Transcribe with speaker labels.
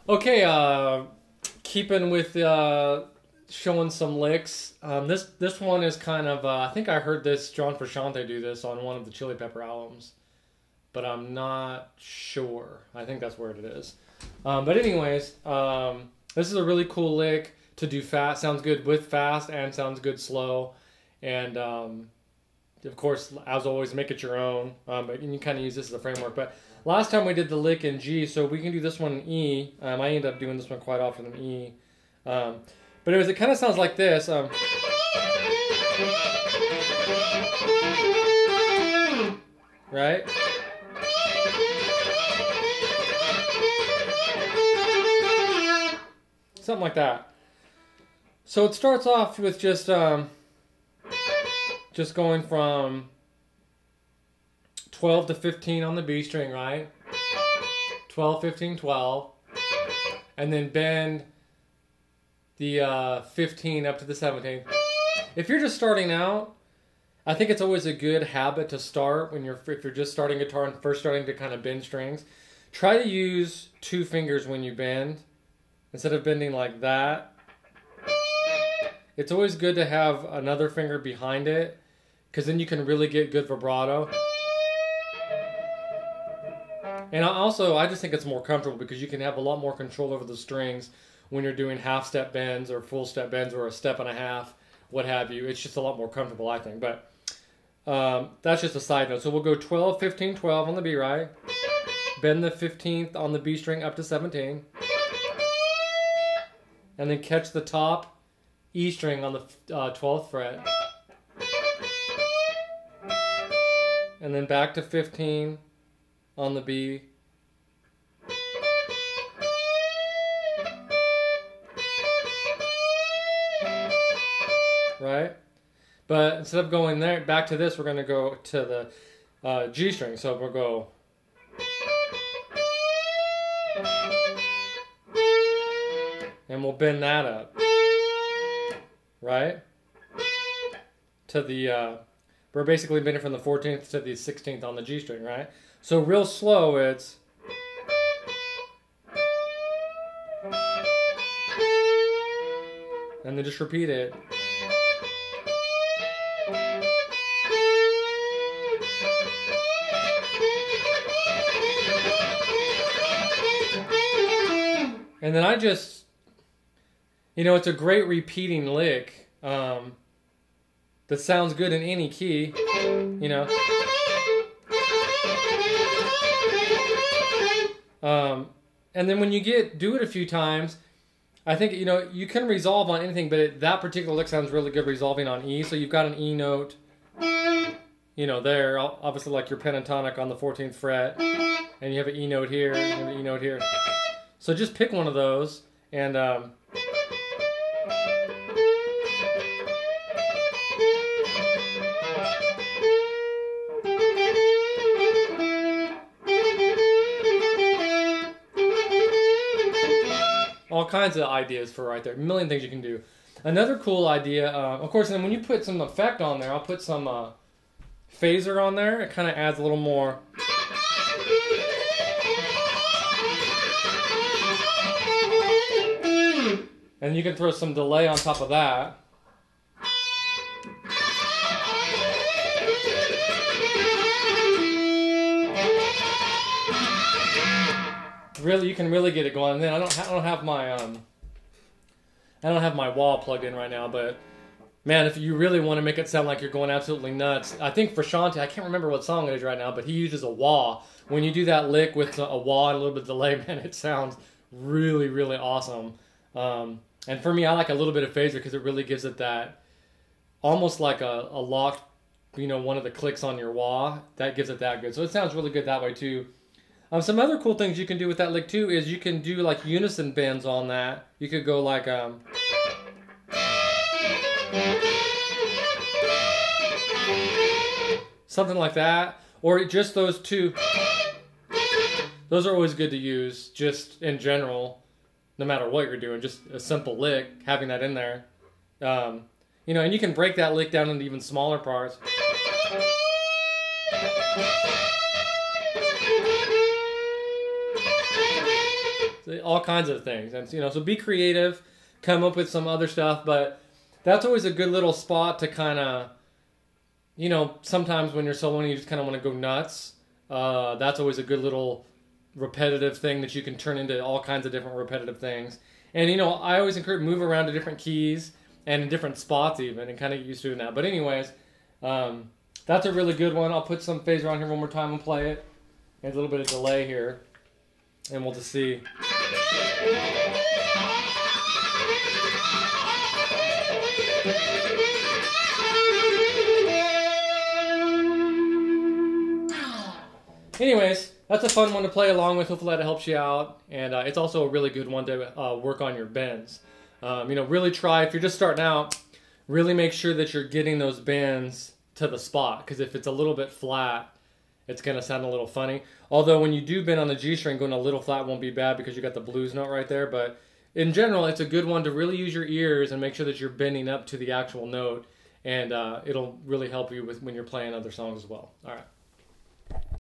Speaker 1: Okay, keeping with showing some licks. This one is kind of I think I heard this John Frusciante do this on one of the Chili Pepper albums, but I'm not sure. I think that's where it is. But anyways, this is a really cool lick to do fast. Sounds good with fast and sounds good slow. And of course, as always, make it your own. But you can kind of use this as a framework. But last time we did the lick in G, so we can do this one in E. I end up doing this one quite often in E. But anyways, it kind of sounds like this. Right? Something like that. So it starts off with just going from 12 to 15 on the B string, right? 12, 15, 12. And then bend the 15 up to the 17. If you're just starting out, I think it's always a good habit to start if you're just starting guitar and first starting to kind of bend strings. Try to use two fingers when you bend instead of bending like that. It's always good to have another finger behind it because then you can really get good vibrato. And I just think it's more comfortable because you can have a lot more control over the strings when you're doing half step bends or full step bends or a step and a half, what have you. It's just a lot more comfortable, I think. But that's just a side note. So we'll go 12, 15, 12 on the B, right? Bend the 15th on the B string up to 17. And then catch the top E string on the 12th fret. And then back to 15 on the B. Right? But instead of going there, back to this, we're going to go to the G string. So we'll go. And we'll bend that up. Right? To the, we're basically bending from the 14th to the 16th on the G string, right? So real slow, it's. And then just repeat it. And then I just, it's a great repeating lick that sounds good in any key, and then when you do it a few times, I think, you can resolve on anything, but that particular lick sounds really good resolving on E. So you've got an E note, there, obviously like your pentatonic on the 14th fret, and you have an E note here, and you have an E note here. So just pick one of those, and all kinds of ideas for right there. A million things you can do. Another cool idea, of course, and when you put some effect on there, I'll put some phaser on there. It kind of adds a little more. And you can throw some delay on top of that. Really, you can really get it going. And then I don't have my wah plugged in right now, but man, if you really want to make it sound like you're going absolutely nuts, I think Frusciante, I can't remember what song it is right now, but he uses a wah. When you do that lick with a wah and a little bit of delay, man, it sounds really, really awesome. And for me, I like a little bit of phaser because it really gives it that, almost like a locked, one of the clicks on your wah. That gives it that good. So it sounds really good that way too. Some other cool things you can do with that lick too is you can do like unison bends on that. You could go like something like that, or just those two. Those are always good to use just in general. No matter what you're doing, just a simple lick, having that in there. And you can break that lick down into even smaller parts. all kinds of things. And so be creative, come up with some other stuff. But that's always a good little spot to kind of, sometimes when you're soloing, you just kind of want to go nuts. That's always a good little repetitive thing that you can turn into all kinds of different repetitive things. And I always encourage move around to different keys and in different spots even, and kind of get used to doing that. But anyways, that's a really good one. I'll put some phaser on here one more time and play it. There's a little bit of delay here, and we'll just see. Anyways, that's a fun one to play along with. Hopefully that helps you out. And it's also a really good one to work on your bends. Really try, if you're just starting out, really make sure that you're getting those bends to the spot. Because if it's a little bit flat, it's going to sound a little funny. Although when you do bend on the G string, going a little flat won't be bad because you got the blues note right there. But in general, it's a good one to really use your ears and make sure that you're bending up to the actual note. And it'll really help you with when you're playing other songs as well. All right.